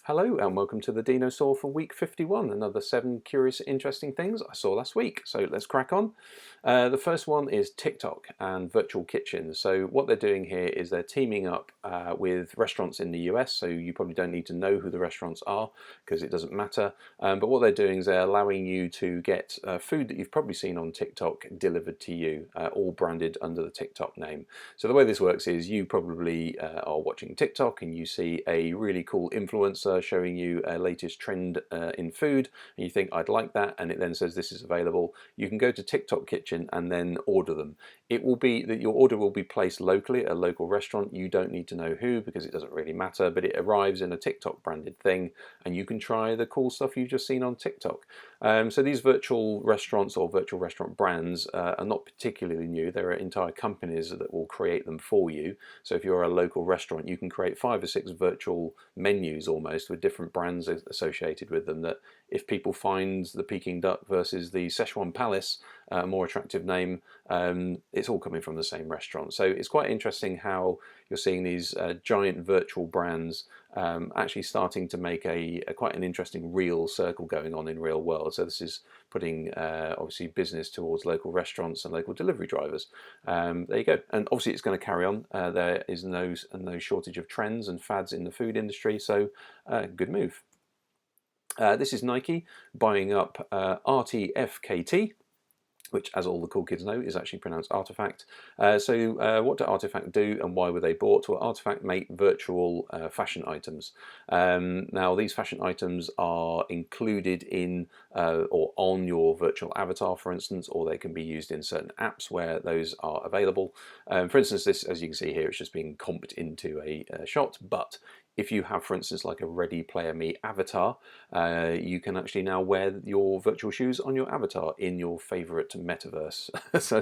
Hello and welcome to the Dinosaw for week 51, another 7 curious interesting things I saw last week. So let's crack on. The first one is TikTok and virtual kitchens. So what they're doing here is they're teaming up with restaurants in the US, so you probably don't need to know who the restaurants are because it doesn't matter. But what they're doing is they're allowing you to get food that you've probably seen on TikTok delivered to you, all branded under the TikTok name. So the way this works is you probably are watching TikTok and you see a really cool influencer showing you a latest trend in food, and you think I'd like that, and it then says this is available. You can go to TikTok Kitchen and then order them. It will be that your order will be placed locally at a local restaurant. You don't need to know who because it doesn't really matter, but it arrives in a TikTok branded thing and you can try the cool stuff you've just seen on TikTok. So these virtual restaurants or virtual restaurant brands are not particularly new. There are entire companies that will create them for you. So if you're a local restaurant, you can create 5 or 6 virtual menus almost with different brands associated with them, that if people find the Peking duck versus the Szechuan Palace a more attractive name, it's all coming from the same restaurant. So it's quite interesting how you're seeing these giant virtual brands actually starting to make a quite an interesting real circle going on in real world. So this is putting obviously business towards local restaurants and local delivery drivers. There you go. And obviously it's going to carry on. There is no shortage of trends and fads in the food industry, so good move. This is Nike buying up RTFKT, which, as all the cool kids know, is actually pronounced Artifact. So what do Artifact do and why were they bought? Well, Artifact make virtual fashion items. Now, these fashion items are included in or on your virtual avatar, for instance, or they can be used in certain apps where those are available. For instance, this, as you can see here, it's just being comped into a shot, but if you have, for instance, like a Ready Player Me avatar, you can actually now wear your virtual shoes on your avatar in your favourite metaverse. So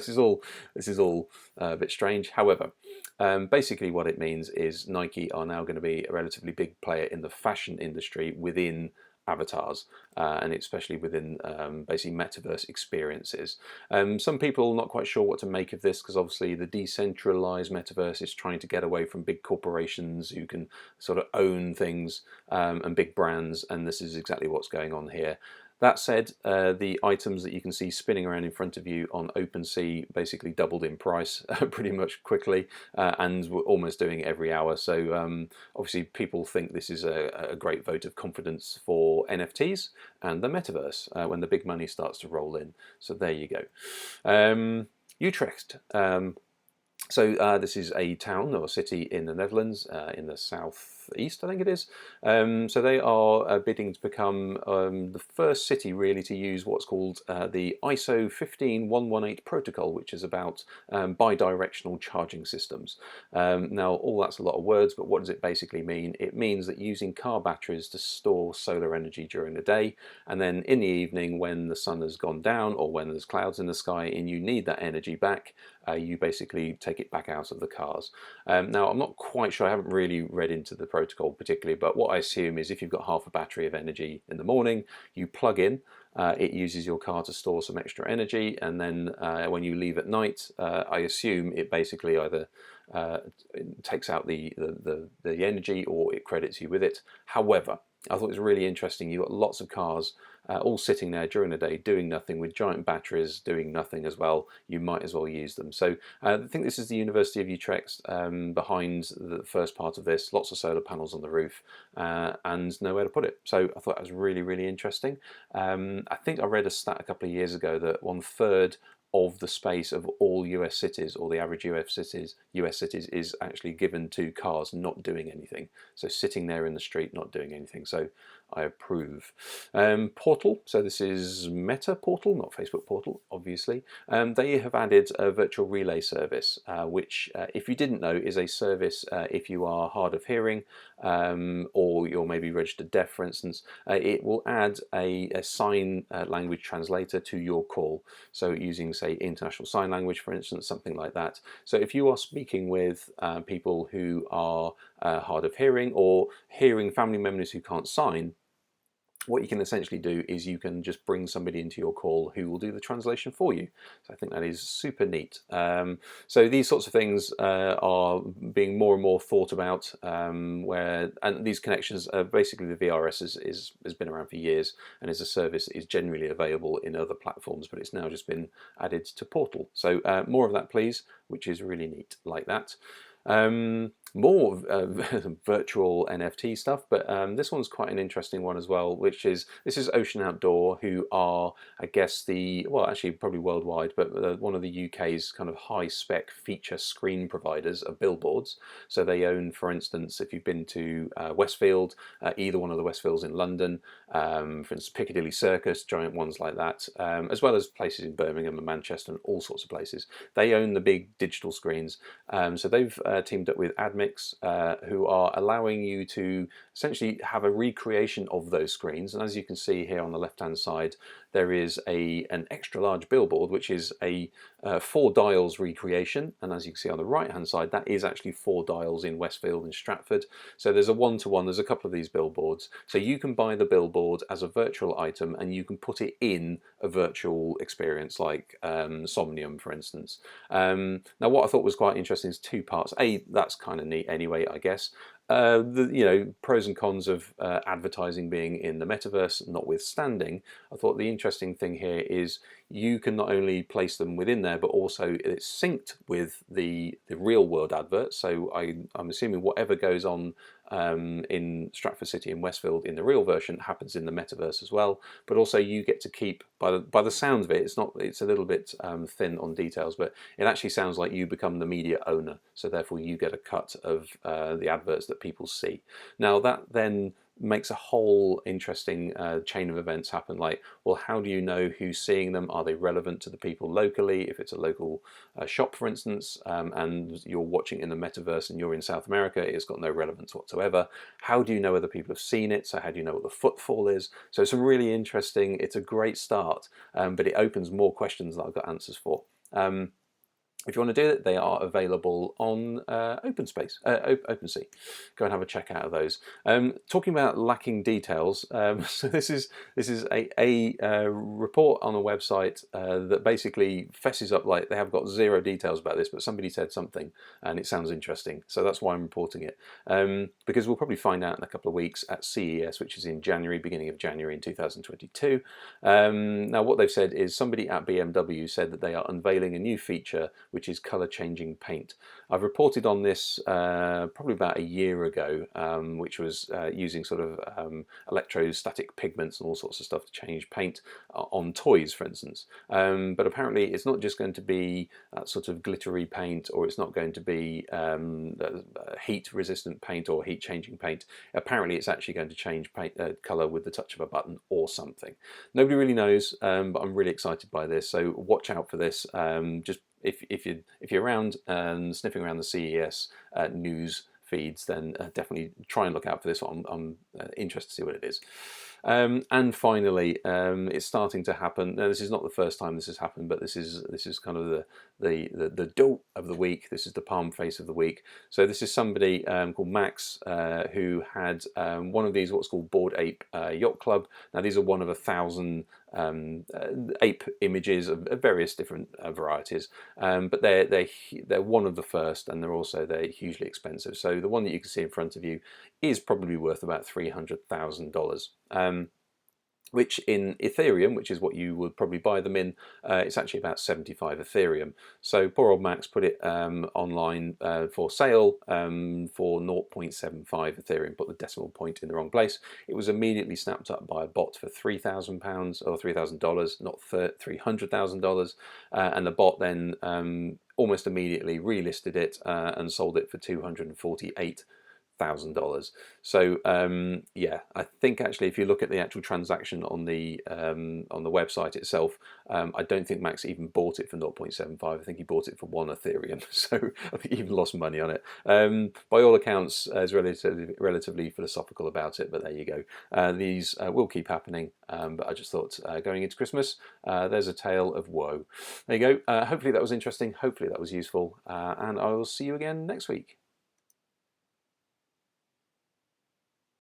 this is all a bit strange. However, basically what it means is Nike are now going to be a relatively big player in the fashion industry within avatars, and especially within basically metaverse experiences. Some people are not quite sure what to make of this because obviously the decentralized metaverse is trying to get away from big corporations who can sort of own things and big brands, and this is exactly what's going on here. That said, the items that you can see spinning around in front of you on OpenSea basically doubled in price pretty much quickly, and we're almost doing it every hour. So obviously people think this is a great vote of confidence for NFTs and the metaverse when the big money starts to roll in. So there you go. Utrecht. So this is a town or city in the Netherlands, in the southeast, I think it is. So they are bidding to become the first city really to use what's called the ISO 15118 protocol, which is about bi-directional charging systems. Now, all that's a lot of words, but what does it basically mean? It means that using car batteries to store solar energy during the day, and then in the evening when the sun has gone down or when there's clouds in the sky and you need that energy back, you basically take it back out of the cars. Now, I'm not quite sure, I haven't really read into the protocol particularly, but what I assume is if you've got half a battery of energy in the morning, you plug in, it uses your car to store some extra energy, and then when you leave at night, I assume it basically either takes out the energy or it credits you with it. However, I thought it was really interesting. You've got lots of cars all sitting there during the day doing nothing with giant batteries doing nothing as well. You might as well use them. So I think this is the University of Utrecht behind the first part of this. Lots of solar panels on the roof and nowhere to put it. So I thought that was really, really interesting. I think I read a stat a couple of years ago that 1/3 of the space of all US cities, or the average US cities, is actually given to cars not doing anything. So sitting there in the street not doing anything. So I approve. Portal, so this is Meta Portal, not Facebook Portal, obviously. They have added a virtual relay service, which, if you didn't know, is a service if you are hard of hearing or you're maybe registered deaf, for instance. It will add a sign language translator to your call. So using, say, international sign language, for instance, something like that. So if you are speaking with people who are hard of hearing or hearing family members who can't sign, what you can essentially do is you can just bring somebody into your call who will do the translation for you. So I think that is super neat. So these sorts of things are being more and more thought about, and these connections, basically the VRS has been around for years and is a service that is generally available in other platforms, but it's now just been added to Portal. So more of that please, which is really neat like that. More virtual NFT stuff, but this one's quite an interesting one as well, which is, this is Ocean Outdoor, who are, I guess, well, actually probably worldwide, but one of the UK's kind of high-spec feature screen providers of billboards. So they own, for instance, if you've been to Westfield, either one of the Westfields in London, for instance, Piccadilly Circus, giant ones like that, as well as places in Birmingham and Manchester and all sorts of places. They own the big digital screens. So they've teamed up with Admix, who are allowing you to essentially have a recreation of those screens. And as you can see here on the left-hand side, there is an extra large billboard, which is a 4 dials recreation. And as you can see on the right-hand side, that is actually 4 dials in Westfield and Stratford. So there's a one-to-one, there's a couple of these billboards. So you can buy the billboard as a virtual item and you can put it in a virtual experience like Somnium, for instance. Now what I thought was quite interesting is 2 parts. That's kind of neat anyway, I guess. The pros and cons of advertising being in the metaverse notwithstanding, I thought the interesting thing here is you can not only place them within there, but also it's synced with the real world adverts. So I'm assuming whatever goes on in Stratford City and Westfield in the real version happens in the metaverse as well. But also you get to keep, by the sound of it, it's a little bit thin on details, but it actually sounds like you become the media owner. So therefore you get a cut of the adverts that people see. Now that then makes a whole interesting chain of events happen. Like, well, how do you know who's seeing them? Are they relevant to the people locally? If it's a local shop, for instance, and you're watching in the metaverse and you're in South America, it's got no relevance whatsoever. How do you know whether people have seen it? So how do you know what the footfall is? So it's a really interesting, it's a great start, but it opens more questions that I've got answers for. If you want to do it, they are available on OpenSpace, OpenSea. Go and have a check out of those. Talking about lacking details, so this is a report on a website that basically fesses up like they have got 0 details about this, but somebody said something and it sounds interesting. So that's why I'm reporting it. Because we'll probably find out in a couple of weeks at CES, which is in January, beginning of January in 2022. Now what they've said is somebody at BMW said that they are unveiling a new feature which is color changing paint. I've reported on this probably about a year ago, which was using sort of electrostatic pigments and all sorts of stuff to change paint on toys, for instance. But apparently it's not just going to be that sort of glittery paint, or it's not going to be heat resistant paint or heat changing paint. Apparently it's actually going to change paint color with the touch of a button or something. Nobody really knows, but I'm really excited by this, so watch out for this. Just if you're around and sniffing around the CES news feeds, then definitely try and look out for this one. I'm interested to see what it is. And finally, it's starting to happen. Now, this is not the first time this has happened, but this is kind of the dope of the week. This is the palm face of the week. So this is somebody called Max who had one of these what's called Bored Ape Yacht Club. Now these are one of 1,000 ape images of various different varieties, but they're one of the first, and they're hugely expensive. So the one that you can see in front of you is probably worth about $300,000. Which in Ethereum, which is what you would probably buy them in, it's actually about 75 Ethereum. So poor old Max put it online for sale for 0.75 Ethereum, put the decimal point in the wrong place. It was immediately snapped up by a bot for £3,000 or $3,000, not $300,000, and the bot then almost immediately relisted it and sold it for $248,000. So yeah, I think actually if you look at the actual transaction on the website itself, I don't think Max even bought it for 0.75. I think he bought it for 1 Ethereum. So I think he even lost money on it. By all accounts, is relatively philosophical about it, but there you go. These will keep happening, but I just thought going into Christmas, there's a tale of woe. There you go. Hopefully that was interesting. Hopefully that was useful, and I will see you again next week.